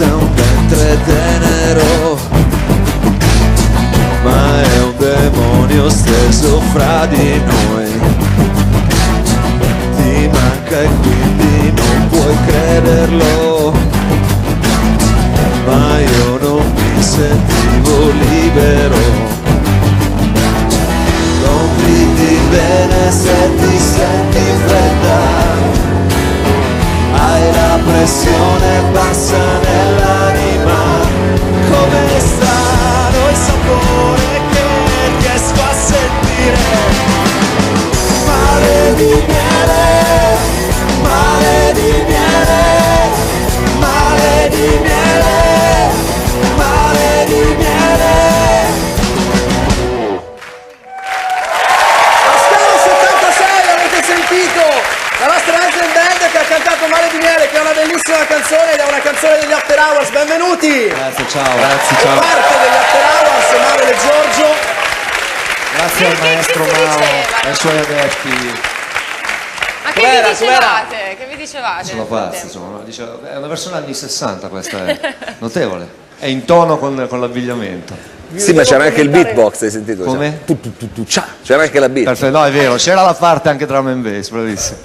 è un ventre tenero, ma è un demonio steso fra di noi. Ti manca e quindi non puoi crederlo, ma io non mi sentivo libero. Compriti bene se ti senti fredda, hai la pressione bassa nell'anima. Come strano il sapore che riesco a sentire. Mare di miele, mare di miele, mare di miele, mare di miele. La nostra Angel Band che ha cantato Mare di Miele, che è una bellissima canzone ed è una canzone degli After Hours. Benvenuti! Grazie, ciao. Grazie, ciao. Parte degli After Hours, Manuel e Giorgio. Grazie al maestro Mao e ai suoi adepti. Ma che vi dicevate? Che vi dicevate? Sono pazzi, insomma. È una versione anni 60 questa, è notevole. È in tono con l'abbigliamento. Sì, ma c'era anche il beatbox, hai sentito? Come? C'era anche la beat. Perfetto, no, è vero, c'era la parte anche drum and bass, bravissimo.